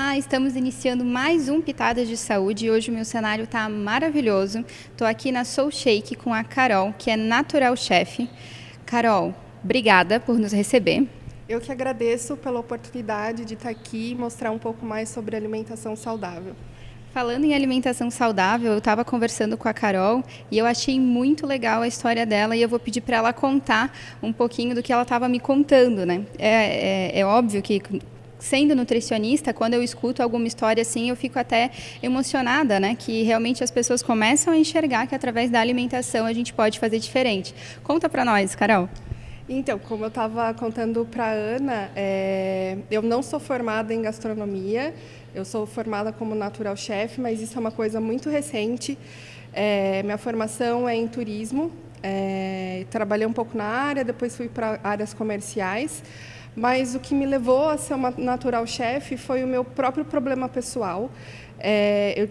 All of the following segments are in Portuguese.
Olá, estamos iniciando mais um Pitadas de Saúde e hoje o meu cenário está maravilhoso. Estou aqui na Soul Shake com a Carol, que é Natural Chef. Carol, obrigada por nos receber. Eu que agradeço pela oportunidade de estar aqui e mostrar um pouco mais sobre alimentação saudável. Falando em alimentação saudável, eu estava conversando com a Carol e eu achei muito legal a história dela e eu vou pedir para ela contar um pouquinho do que ela estava me contando, né? É óbvio que, sendo nutricionista, quando eu escuto alguma história assim, eu fico até emocionada, né? Que realmente as pessoas começam a enxergar que através da alimentação a gente pode fazer diferente. Conta para nós, Carol. Então, como eu estava contando para a Ana, eu não sou formada em gastronomia, eu sou formada como natural chef, mas isso é uma coisa muito recente. Minha formação é em turismo, trabalhei um pouco na área, depois fui para áreas comerciais, mas o que me levou a ser uma natural chef foi o meu próprio problema pessoal. Eu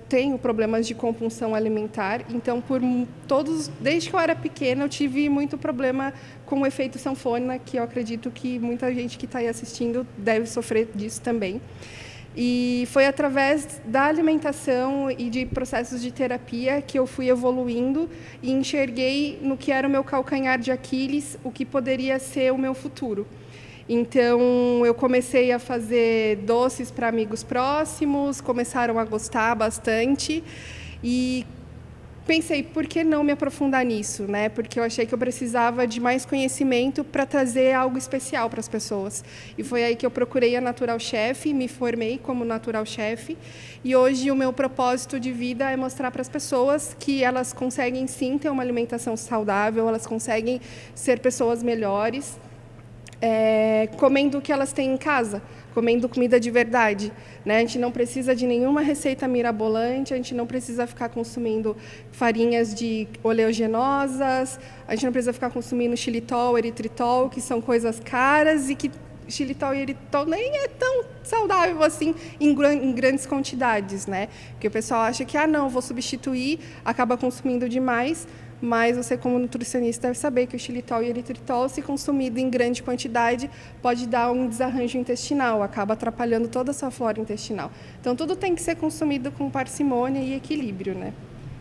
tenho problemas de compulsão alimentar, então desde que eu era pequena eu tive muito problema com o efeito sanfona, que eu acredito que muita gente que está aí assistindo deve sofrer disso também. E foi através da alimentação e de processos de terapia que eu fui evoluindo e enxerguei no que era o meu calcanhar de Aquiles, o que poderia ser o meu futuro. Então, eu comecei a fazer doces para amigos próximos, começaram a gostar bastante e pensei, por que não me aprofundar nisso, né? Porque eu achei que eu precisava de mais conhecimento para trazer algo especial para as pessoas. E foi aí que eu procurei a Natural Chef, me formei como Natural Chef e hoje o meu propósito de vida é mostrar para as pessoas que elas conseguem sim ter uma alimentação saudável, elas conseguem ser pessoas melhores, comendo o que elas têm em casa, comendo comida de verdade, né? A gente não precisa de nenhuma receita mirabolante, a gente não precisa ficar consumindo farinhas de oleaginosas, a gente não precisa ficar consumindo xilitol, eritritol, que são coisas caras e que xilitol e eritritol nem é tão saudável assim em grandes quantidades, né? Porque o pessoal acha que, não, vou substituir, acaba consumindo demais. Mas você, como nutricionista, deve saber que o xilitol e eritritol, se consumido em grande quantidade, pode dar um desarranjo intestinal, acaba atrapalhando toda a sua flora intestinal. Então, tudo tem que ser consumido com parcimônia e equilíbrio, né?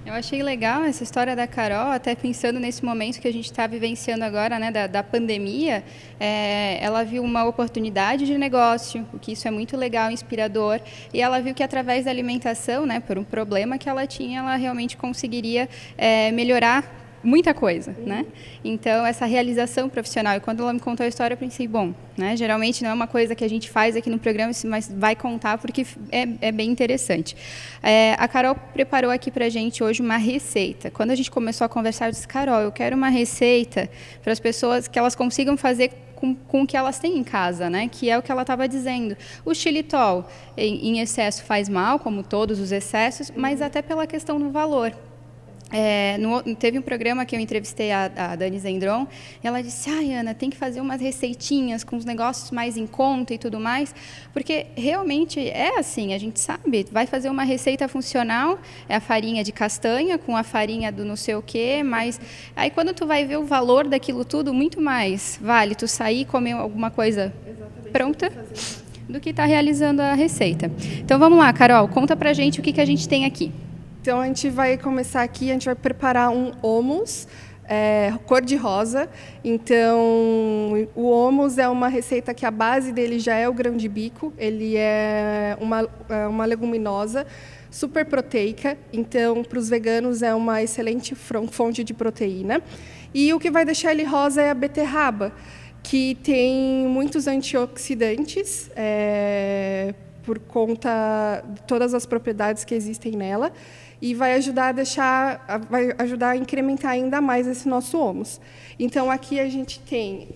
Eu achei legal essa história da Carol, até pensando nesse momento que a gente está vivenciando agora, né, da pandemia. Ela viu uma oportunidade de negócio, o que isso é muito legal, inspirador, e ela viu que através da alimentação, né, por um problema que ela tinha, ela realmente conseguiria melhorar muita coisa, né? Então, essa realização profissional. E quando ela me contou a história, eu pensei, bom, né? Geralmente não é uma coisa que a gente faz aqui no programa, mas vai contar porque é bem interessante. A Carol preparou aqui pra gente hoje uma receita. Quando a gente começou a conversar, eu disse, Carol, eu quero uma receita para as pessoas que elas consigam fazer com o que elas têm em casa, né? Que é o que ela estava dizendo. O xilitol em excesso faz mal, como todos os excessos, mas até pela questão do valor. Teve um programa que eu entrevistei a Dani Zendron e ela disse, Ana, tem que fazer umas receitinhas com os negócios mais em conta e tudo mais, porque realmente é assim, a gente sabe, vai fazer uma receita funcional, é a farinha de castanha com a farinha do não sei o quê, mas aí quando tu vai ver o valor daquilo tudo, muito mais vale tu sair e comer alguma coisa pronta do que estar realizando a receita. Então vamos lá, Carol, conta pra gente o que a gente tem aqui. Então, a gente vai começar aqui, a gente vai preparar um hummus cor-de-rosa. Então, o hummus é uma receita que a base dele já é o grão de bico, ele é uma leguminosa super proteica, então, para os veganos é uma excelente fonte de proteína. E o que vai deixar ele rosa é a beterraba, que tem muitos antioxidantes, por conta de todas as propriedades que existem nela, e vai ajudar a incrementar ainda mais esse nosso hummus. Então, aqui a gente tem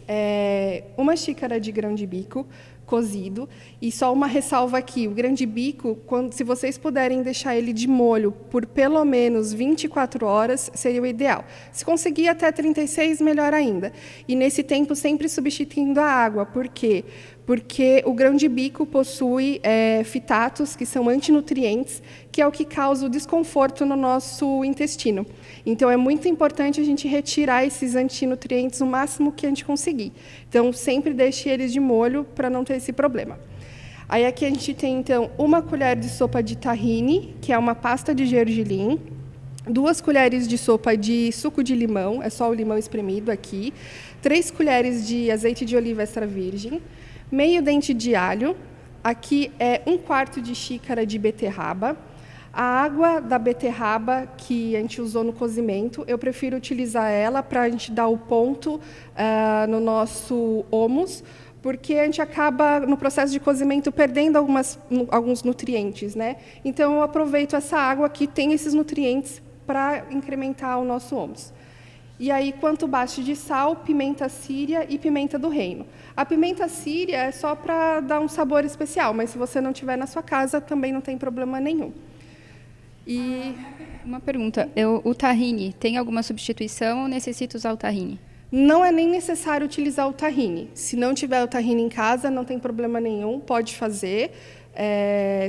uma xícara de grão de bico cozido, e só uma ressalva aqui, o grão de bico, se vocês puderem deixar ele de molho por pelo menos 24 horas, seria o ideal. Se conseguir até 36, melhor ainda. E nesse tempo, sempre substituindo a água. Por quê? Porque o grão de bico possui fitatos, que são antinutrientes, que é o que causa o desconforto no nosso intestino. Então, é muito importante a gente retirar esses antinutrientes o máximo que a gente conseguir. Então, sempre deixe eles de molho para não ter esse problema. Aí aqui a gente tem, então, 1 colher de sopa de tahine, que é uma pasta de gergelim, 2 colheres de sopa de suco de limão, é só o limão espremido aqui, 3 colheres de azeite de oliva extra virgem, meio dente de alho, aqui é 1/4 de xícara de beterraba, a água da beterraba que a gente usou no cozimento, eu prefiro utilizar ela para a gente dar o ponto no nosso hummus, porque a gente acaba, no processo de cozimento, perdendo alguns nutrientes, né? Então, eu aproveito essa água que tem esses nutrientes para incrementar o nosso hummus. E aí, quanto bate de sal, pimenta síria e pimenta do reino. A pimenta síria é só para dar um sabor especial, mas se você não tiver na sua casa, também não tem problema nenhum. E Uma pergunta, o tahine, tem alguma substituição ou necessita usar o tahine? não é nem necessário utilizar o tahine. Se não tiver o tahine em casa, não tem problema nenhum, pode fazer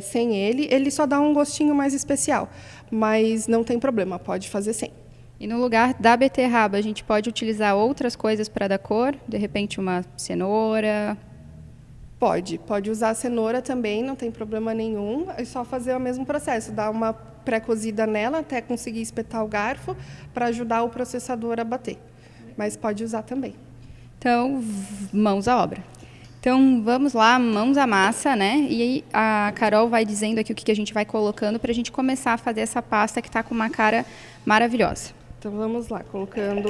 sem ele. Ele só dá um gostinho mais especial, mas não tem problema, pode fazer sem. E no lugar da beterraba, a gente pode utilizar outras coisas para dar cor? De repente, uma cenoura? Pode usar a cenoura também, não tem problema nenhum. É só fazer o mesmo processo, dar uma pré-cozida nela até conseguir espetar o garfo para ajudar o processador a bater. Mas pode usar também. Então, mãos à obra. Então, vamos lá, mãos à massa, né? E aí a Carol vai dizendo aqui o que a gente vai colocando para a gente começar a fazer essa pasta que está com uma cara maravilhosa. Então, vamos lá, colocando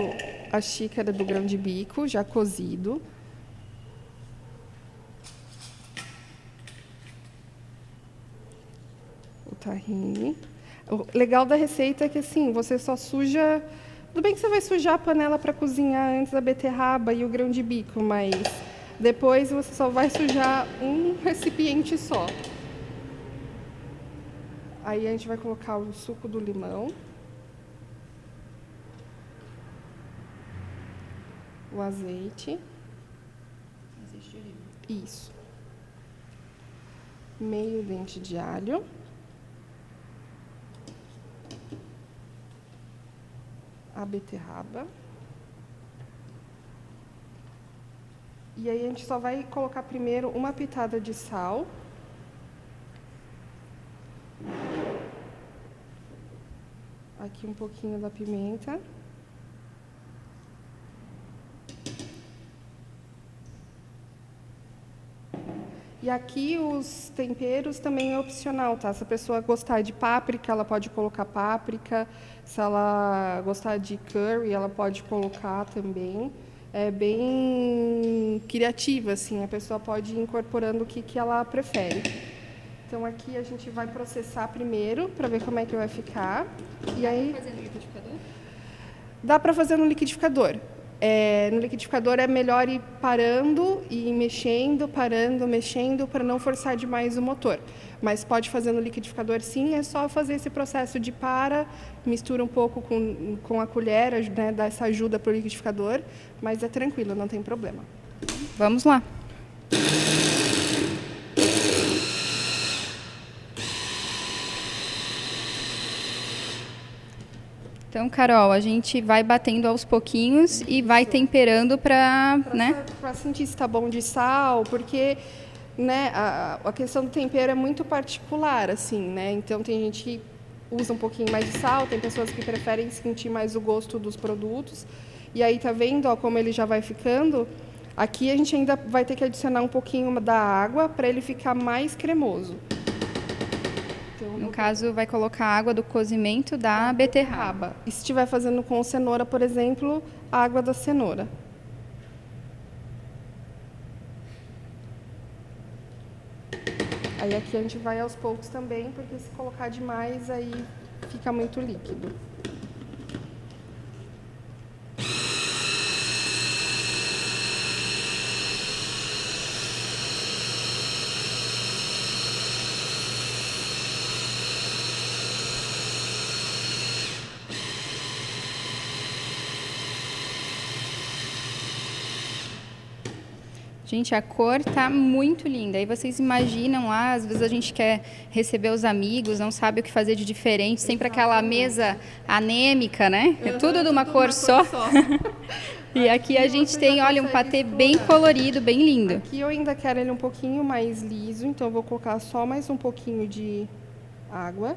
a xícara do grão de bico já cozido. O tahine. O legal da receita é que, assim, você só suja... Tudo bem que você vai sujar a panela para cozinhar antes da beterraba e o grão de bico, mas depois você só vai sujar um recipiente só. Aí a gente vai colocar o suco do limão. O azeite. Azeite de oliva. Isso. Meio dente de alho. A beterraba. E aí a gente só vai colocar primeiro uma pitada de sal. Aqui um pouquinho da pimenta. E aqui os temperos também é opcional, tá? Se a pessoa gostar de páprica, ela pode colocar páprica. Se ela gostar de curry, ela pode colocar também. É bem criativa, assim. A pessoa pode ir incorporando o que ela prefere. Então, aqui a gente vai processar primeiro, para ver como é que vai ficar. E aí... Fazer no liquidificador? Dá para fazer no liquidificador. No liquidificador é melhor ir parando e mexendo, parando, mexendo, para não forçar demais o motor. Mas pode fazer no liquidificador sim, é só fazer esse processo de mistura um pouco com a colher, né, dar essa ajuda para o liquidificador, mas é tranquilo, não tem problema. Vamos lá. Então, Carol, a gente vai batendo aos pouquinhos e vai temperando para, né? Para sentir se está bom de sal, porque, né, a questão do tempero é muito particular, assim, né? Então, tem gente que usa um pouquinho mais de sal, tem pessoas que preferem sentir mais o gosto dos produtos. E aí, tá vendo, ó, como ele já vai ficando? Aqui a gente ainda vai ter que adicionar um pouquinho da água para ele ficar mais cremoso. No caso, vai colocar a água do cozimento da beterraba. E se estiver fazendo com cenoura, por exemplo, a água da cenoura. Aí aqui a gente vai aos poucos também, porque se colocar demais, aí fica muito líquido. Gente, a cor tá muito linda. Aí vocês imaginam lá, às vezes a gente quer receber os amigos, não sabe o que fazer de diferente, sempre aquela mesa anêmica, né? É tudo de uma cor só. E aqui a gente tem, olha, um patê bem colorido, bem lindo. Aqui eu ainda quero ele um pouquinho mais liso, então eu vou colocar só mais um pouquinho de água.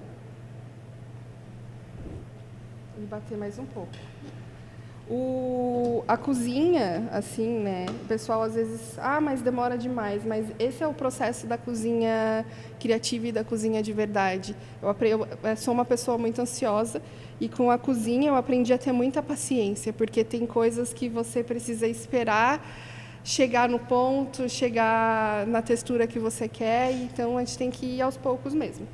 E bater mais um pouco. A cozinha, assim, né? O pessoal às vezes, mas demora demais. Mas esse é o processo da cozinha criativa e da cozinha de verdade. Eu sou uma pessoa muito ansiosa e com a cozinha eu aprendi a ter muita paciência, porque tem coisas que você precisa esperar chegar no ponto, chegar na textura que você quer. Então a gente tem que ir aos poucos mesmo.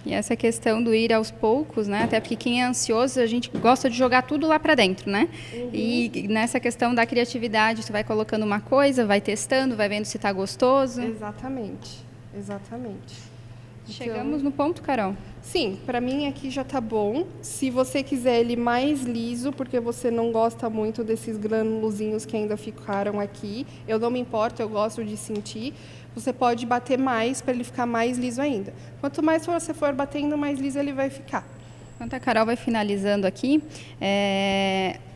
E essa questão do ir aos poucos, né? Até porque quem é ansioso, a gente gosta de jogar tudo lá para dentro, né? E nessa questão da criatividade, você vai colocando uma coisa, vai testando, vai vendo se está gostoso. Exatamente, exatamente. Chegamos no ponto, Carol? Sim, para mim aqui já tá bom. Se você quiser ele mais liso, porque você não gosta muito desses granulozinhos que ainda ficaram aqui, eu não me importo, eu gosto de sentir. Você pode bater mais para ele ficar mais liso ainda. Quanto mais você for batendo, mais liso ele vai ficar. Enquanto a Carol vai finalizando aqui,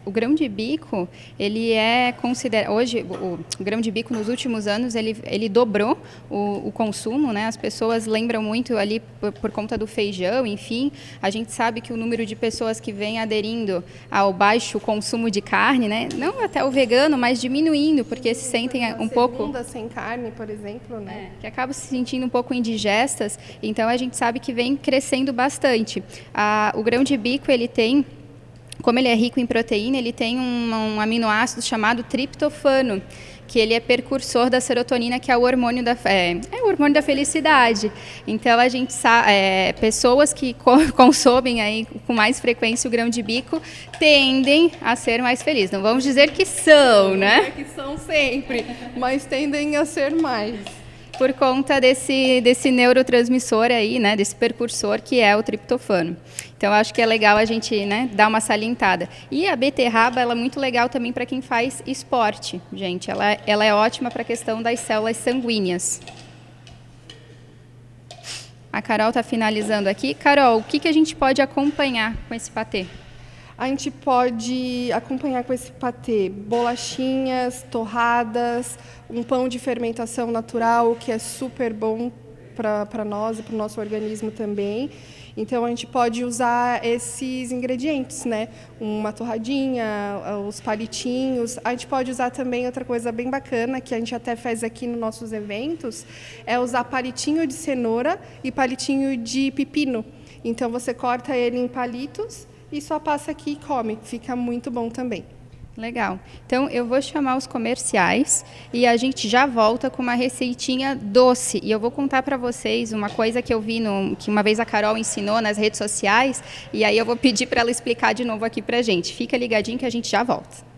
o grão de bico, ele é considerado... Hoje, o grão de bico, nos últimos anos, ele dobrou o consumo, né? As pessoas lembram muito ali por conta do feijão, enfim. A gente sabe que o número de pessoas que vem aderindo ao baixo consumo de carne, né? Não até o vegano, mas diminuindo, porque se sentem um pouco... Segunda sem carne, por exemplo, né? Que acabam se sentindo um pouco indigestas. Então, a gente sabe que vem crescendo bastante. O grão de bico, ele tem... Como ele é rico em proteína, ele tem um aminoácido chamado triptofano, que ele é precursor da serotonina, que é o hormônio o hormônio da felicidade. Então, a gente sabe, pessoas que consomem aí com mais frequência o grão de bico tendem a ser mais felizes. Não vamos dizer que são, né? Não é que são sempre, mas tendem a ser mais. Por conta desse neurotransmissor aí, né, desse precursor que é o triptofano. Então, acho que é legal a gente, né, dar uma salientada. E a beterraba, ela é muito legal também para quem faz esporte, gente. Ela é ótima para a questão das células sanguíneas. A Carol está finalizando aqui. Carol, o que a gente pode acompanhar com esse patê? A gente pode acompanhar com esse patê bolachinhas, torradas, um pão de fermentação natural, que é super bom para nós e para o nosso organismo também. Então, a gente pode usar esses ingredientes, né? Uma torradinha, os palitinhos. A gente pode usar também outra coisa bem bacana, que a gente até faz aqui nos nossos eventos, é usar palitinho de cenoura e palitinho de pepino. Então, você corta ele em palitos e só passa aqui e come. Fica muito bom também. Legal. Então, eu vou chamar os comerciais e a gente já volta com uma receitinha doce. E eu vou contar para vocês uma coisa que eu vi, que uma vez a Carol ensinou nas redes sociais, e aí eu vou pedir para ela explicar de novo aqui para a gente. Fica ligadinho que a gente já volta.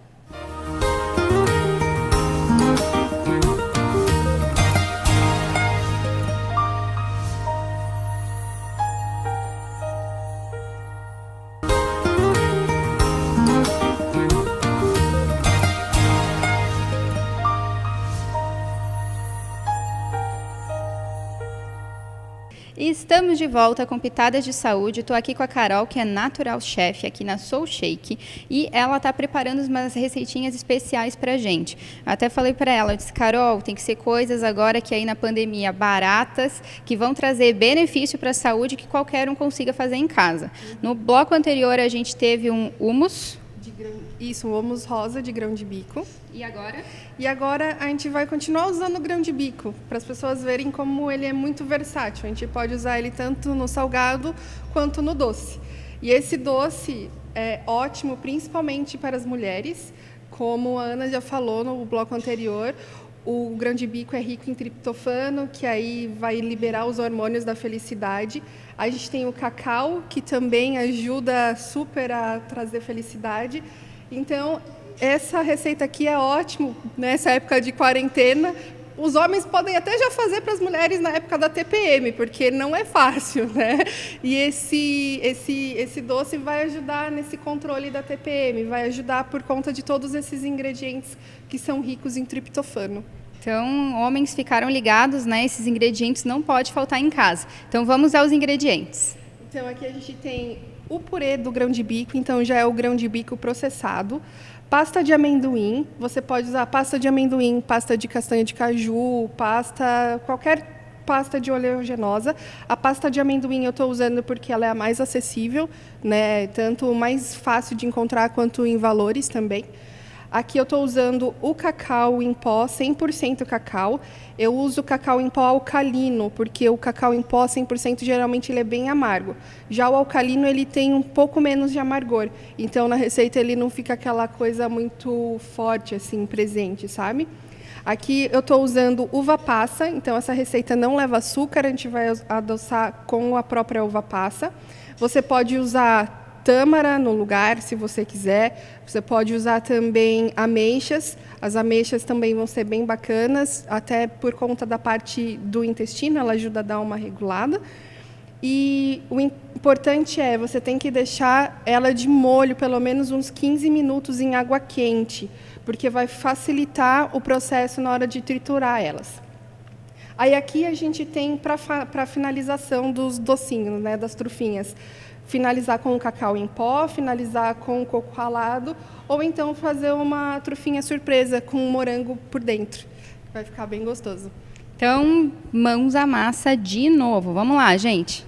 E estamos de volta com Pitadas de Saúde. Estou aqui com a Carol, que é Natural Chef aqui na Soul Shake, e ela está preparando umas receitinhas especiais para a gente. Até falei para ela, eu disse, Carol, tem que ser coisas agora que aí na pandemia baratas, que vão trazer benefício para a saúde, que qualquer um consiga fazer em casa. No bloco anterior a gente teve um hummus. Isso, um hummus rosa de grão de bico. E agora? E agora a gente vai continuar usando o grão de bico, para as pessoas verem como ele é muito versátil. A gente pode usar ele tanto no salgado quanto no doce. E esse doce é ótimo principalmente para as mulheres, como a Ana já falou no bloco anterior. O grão de bico é rico em triptofano, que aí vai liberar os hormônios da felicidade. A gente tem o cacau, que também ajuda super a trazer felicidade. Então, essa receita aqui é ótima nessa época de quarentena os homens podem até já fazer para as mulheres na época da TPM, porque não é fácil, né? E esse doce vai ajudar nesse controle da TPM, vai ajudar por conta de todos esses ingredientes que são ricos em triptofano. Então, homens ficaram ligados, né? Esses ingredientes não pode faltar em casa. Então, vamos aos ingredientes. Então, aqui a gente tem o purê do grão de bico, então já é o grão de bico processado. Pasta de amendoim, você pode usar pasta de amendoim, pasta de castanha de caju, qualquer pasta de oleaginosa. A pasta de amendoim eu estou usando porque ela é a mais acessível, né? Tanto mais fácil de encontrar quanto em valores também. Aqui eu estou usando o cacau em pó, 100% cacau. Eu uso cacau em pó alcalino, porque o cacau em pó 100% geralmente ele é bem amargo. Já o alcalino ele tem um pouco menos de amargor. Então, na receita, ele não fica aquela coisa muito forte, assim, presente, sabe? Aqui eu estou usando uva passa, então essa receita não leva açúcar, a gente vai adoçar com a própria uva passa. Você pode usar tâmara no lugar, se você quiser. Você pode usar também ameixas. As ameixas também vão ser bem bacanas, até por conta da parte do intestino, ela ajuda a dar uma regulada. E o importante é, você tem que deixar ela de molho pelo menos uns 15 minutos em água quente, porque vai facilitar o processo na hora de triturar elas. Aí aqui a gente tem para a finalização dos docinhos, né, das trufinhas. Finalizar com o cacau em pó, finalizar com o coco ralado, ou então fazer uma trufinha surpresa com um morango por dentro. Vai ficar bem gostoso. Então, mãos à massa de novo. Vamos lá, gente.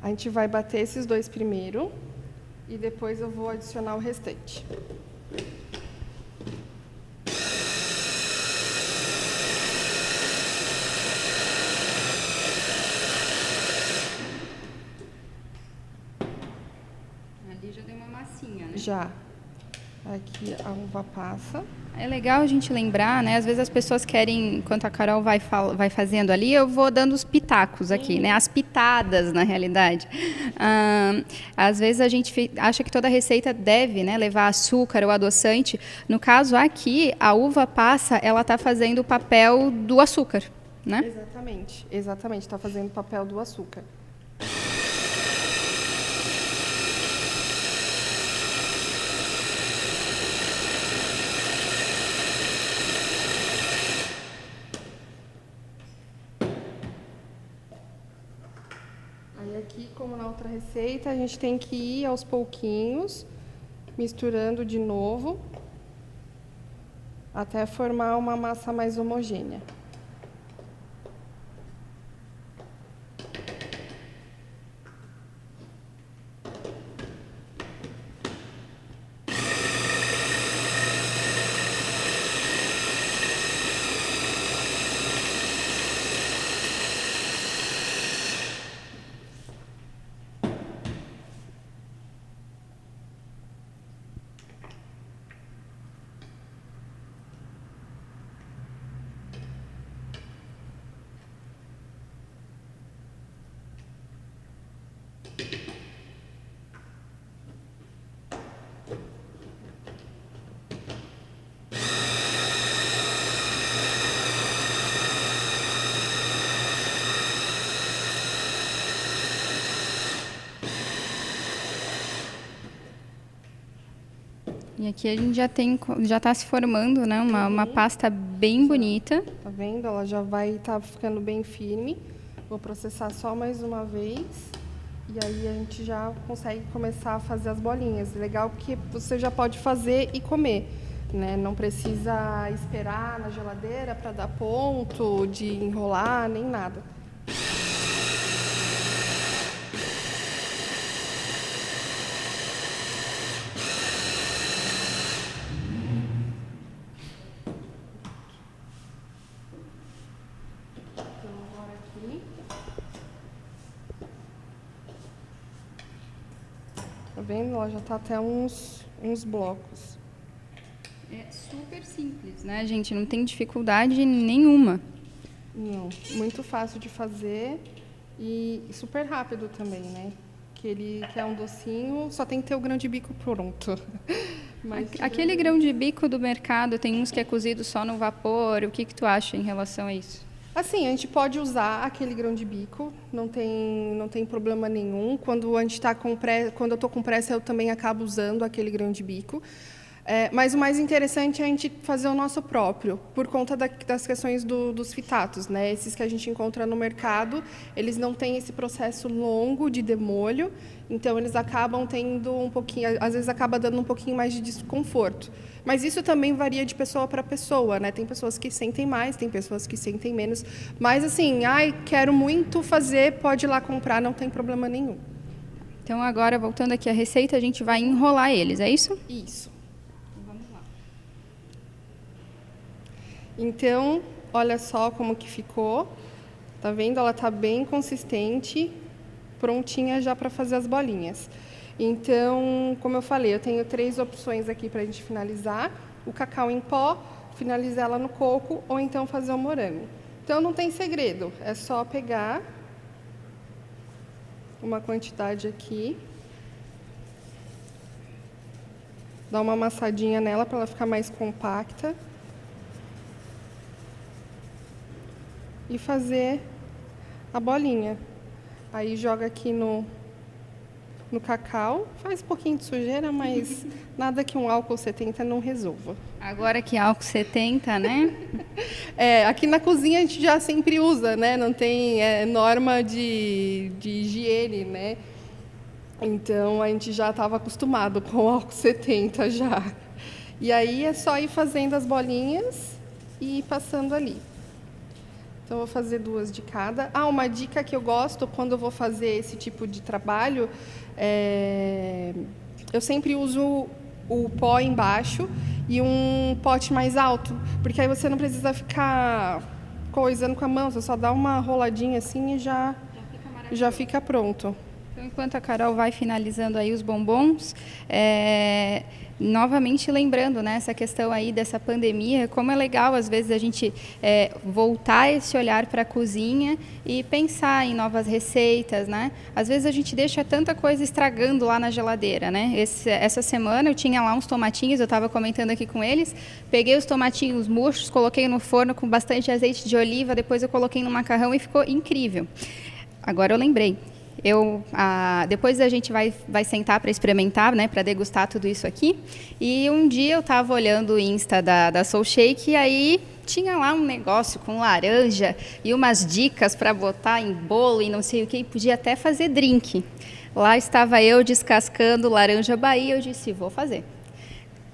A gente vai bater esses dois primeiro e depois eu vou adicionar o restante. Ali já deu uma massinha, né? Já. Aqui a uva passa. É legal a gente lembrar, né? Às vezes as pessoas querem, enquanto a Carol vai fazendo ali, eu vou dando os pitacos aqui, né? As pitadas, na realidade. Às vezes a gente acha que toda receita deve, né, levar açúcar ou adoçante. No caso aqui, a uva passa, ela está fazendo o papel do açúcar, né? Exatamente, exatamente. Está fazendo o papel do açúcar. Aí aqui, como na outra receita, a gente tem que ir aos pouquinhos, misturando de novo, até formar uma massa mais homogênea. E aqui a gente já está se formando, né? Uma pasta bem bonita. Tá vendo? Ela já vai estar ficando bem firme. Vou processar só mais uma vez. E aí a gente já consegue começar a fazer as bolinhas. Legal porque você já pode fazer e comer, né? Não precisa esperar na geladeira para dar ponto, de enrolar, nem nada. Tá vendo? Ela já tá até uns blocos. É super simples, né, gente? Não tem dificuldade nenhuma. Não, muito fácil de fazer E super rápido também, né? Que ele quer um docinho, só tem que ter o grão de bico pronto. Mas Aquele grão de bico do mercado, tem uns que é cozido só no vapor. O que tu acha em relação a isso? assim, a gente pode usar aquele grão de bico, não tem problema nenhum. Quando a gente tá quando eu estou com pressa, eu também acabo usando aquele grão de bico. Mas o mais interessante é a gente fazer o nosso próprio, por conta das questões dos fitatos, né? Esses que a gente encontra no mercado, eles não têm esse processo longo de demolho, então eles acabam tendo um pouquinho, às vezes acaba dando um pouquinho mais de desconforto. Mas isso também varia de pessoa para pessoa, né? Tem pessoas que sentem mais, tem pessoas que sentem menos. Mas assim, quero muito fazer, pode ir lá comprar, não tem problema nenhum. Então, agora, voltando aqui à receita, a gente vai enrolar eles, é isso? Isso. Então, olha só como que ficou. Tá vendo? Ela tá bem consistente, prontinha já para fazer as bolinhas. Então, como eu falei, eu tenho 3 opções aqui para a gente finalizar. O cacau em pó, finalizar ela no coco ou então fazer o morango. Então, não tem segredo. É só pegar uma quantidade aqui, dar uma amassadinha nela para ela ficar mais compacta. E fazer a bolinha. Aí joga aqui no cacau, faz um pouquinho de sujeira, mas nada que um álcool 70 não resolva. Agora que álcool 70, né? Aqui na cozinha a gente já sempre usa, né? Não tem norma de higiene, né? Então a gente já estava acostumado com o álcool 70 já. E aí é só ir fazendo as bolinhas e ir passando ali. Então, eu vou fazer 2 de cada. Uma dica que eu gosto quando eu vou fazer esse tipo de trabalho, eu sempre uso o pó embaixo e um pote mais alto, porque aí você não precisa ficar coisando com a mão, você só dá uma roladinha assim e já fica pronto. Então, enquanto a Carol vai finalizando aí os bombons, novamente lembrando, né, essa questão aí dessa pandemia, como é legal às vezes a gente voltar esse olhar para a cozinha e pensar em novas receitas, né? Às vezes a gente deixa tanta coisa estragando lá na geladeira, né? Essa semana eu tinha lá uns tomatinhos, eu estava comentando aqui com eles, peguei os tomatinhos murchos, coloquei no forno com bastante azeite de oliva, depois eu coloquei no macarrão e ficou incrível. Agora eu lembrei. Depois a gente vai sentar para experimentar, né, para degustar tudo isso aqui. E um dia eu estava olhando o Insta da Soul Shake e aí tinha lá um negócio com laranja e umas dicas para botar em bolo e não sei o que, e podia até fazer drink. Lá estava eu descascando laranja Bahia, eu disse, vou fazer.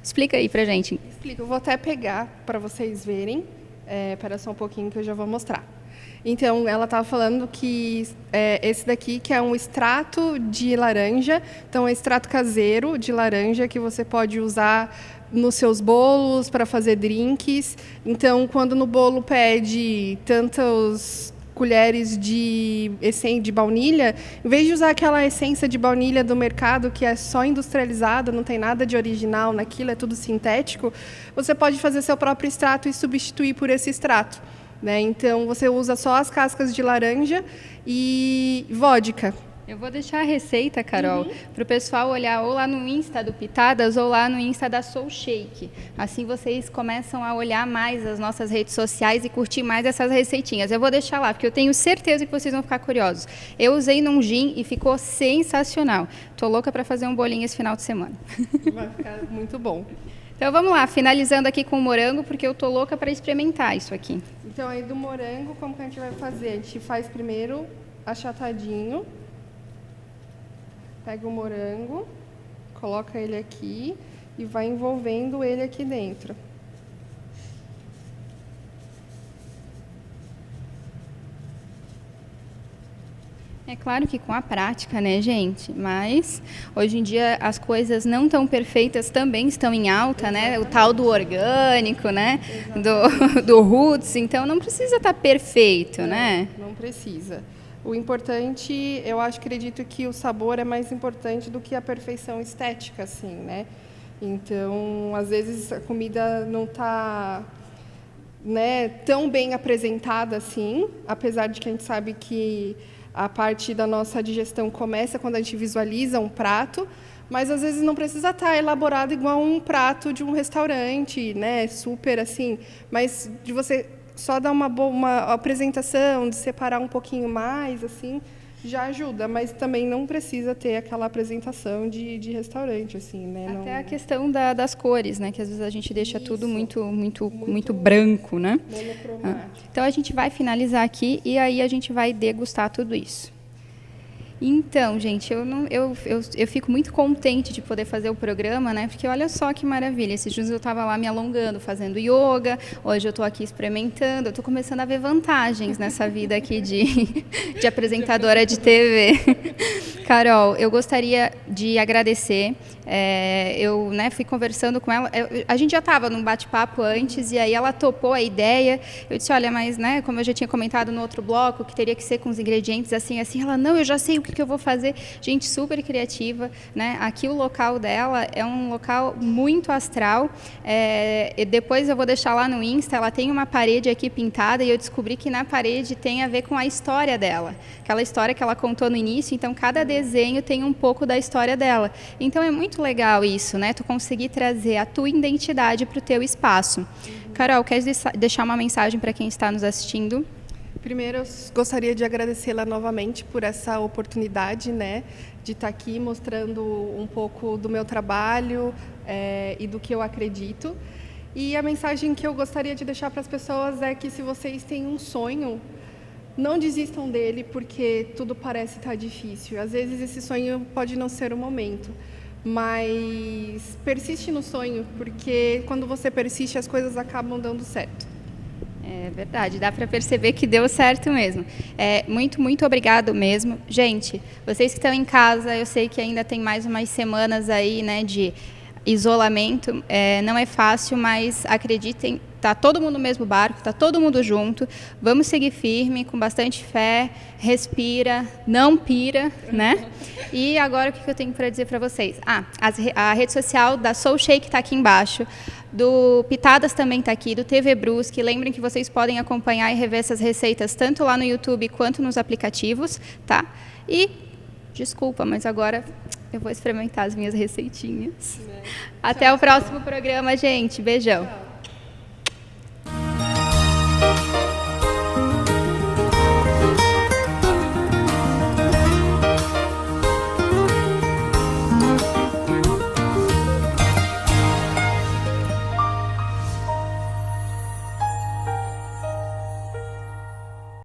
Explica aí pra gente. Explico, eu vou até pegar para vocês verem. Espera só um pouquinho que eu já vou mostrar. Então, ela estava falando que esse daqui que é um extrato de laranja, então é extrato caseiro de laranja que você pode usar nos seus bolos para fazer drinks. Então, quando no bolo pede tantas colheres de essência de baunilha, em vez de usar aquela essência de baunilha do mercado que é só industrializada, não tem nada de original naquilo, é tudo sintético, você pode fazer seu próprio extrato e substituir por esse extrato. Né? Então, você usa só as cascas de laranja e vodka. Eu vou deixar a receita, Carol, para o pessoal olhar ou lá no Insta do Pitadas ou lá no Insta da Soul Shake. Assim vocês começam a olhar mais as nossas redes sociais e curtir mais essas receitinhas. Eu vou deixar lá, porque eu tenho certeza que vocês vão ficar curiosos. Eu usei num gin e ficou sensacional. Tô louca para fazer um bolinho esse final de semana. Vai ficar muito bom. Então vamos lá, finalizando aqui com o morango, porque eu tô louca para experimentar isso aqui. Então aí do morango, como que a gente vai fazer? A gente faz primeiro achatadinho. Pega o morango, coloca ele aqui e vai envolvendo ele aqui dentro. É claro que com a prática, né, gente? Mas hoje em dia as coisas não tão perfeitas também estão em alta, né? O tal do orgânico, né? Do roots, então não precisa estar perfeito, né? Não precisa. O importante, eu acredito que o sabor é mais importante do que a perfeição estética, assim, né? Então, às vezes a comida não está, né, tão bem apresentada assim, apesar de que a gente sabe que A parte da nossa digestão começa quando a gente visualiza um prato, mas às vezes não precisa estar elaborado igual um prato de um restaurante, né? Super assim, mas de você só dar uma apresentação, de separar um pouquinho mais, assim, já ajuda, mas também não precisa ter aquela apresentação de restaurante, assim, né? Até não... a questão das cores, né? Que às vezes a gente deixa Isso. tudo muito branco, né? Monocromático. Então a gente vai finalizar aqui e aí a gente vai degustar tudo isso. Então, gente, eu fico muito contente de poder fazer o programa, né? Porque olha só que maravilha. Esses dias eu estava lá me alongando, fazendo yoga. Hoje eu estou aqui experimentando. Eu estou começando a ver vantagens nessa vida aqui de apresentadora de TV. Carol, eu gostaria de agradecer. Eu fui conversando com ela. A gente já estava num bate-papo antes e aí ela topou a ideia. Eu disse, olha, mas né, como eu já tinha comentado no outro bloco, que teria que ser com os ingredientes assim. Ela, não, eu já sei o que eu vou fazer. Gente, super criativa, né? Aqui o local dela é um local muito astral. E depois eu vou deixar lá no Insta, ela tem uma parede aqui pintada e eu descobri que na parede tem a ver com a história dela. Aquela história que ela contou no início, então cada desenho tem um pouco da história dela. Então é muito legal isso, né? Tu conseguir trazer a tua identidade para o teu espaço. Carol, quer deixar uma mensagem para quem está nos assistindo? Primeiro, eu gostaria de agradecê-la novamente por essa oportunidade, né, de estar aqui mostrando um pouco do meu trabalho e do que eu acredito. E a mensagem que eu gostaria de deixar para as pessoas é que se vocês têm um sonho, não desistam dele, porque tudo parece estar difícil. Às vezes esse sonho pode não ser o momento, mas persiste no sonho, porque quando você persiste, as coisas acabam dando certo. É verdade, dá para perceber que deu certo mesmo. Muito obrigado mesmo. Gente, vocês que estão em casa, eu sei que ainda tem mais umas semanas aí, né, de isolamento. Não é fácil, mas acreditem, tá todo mundo no mesmo barco, tá todo mundo junto. Vamos seguir firme, com bastante fé, respira, não pira, né? E agora o que eu tenho para dizer para vocês? A rede social da Soul Shake está aqui embaixo. Do Pitadas também está aqui, do TV Brusque. Lembrem que vocês podem acompanhar e rever essas receitas tanto lá no YouTube quanto nos aplicativos, tá? E, desculpa, mas agora eu vou experimentar as minhas receitinhas. Até o próximo programa, gente. Beijão.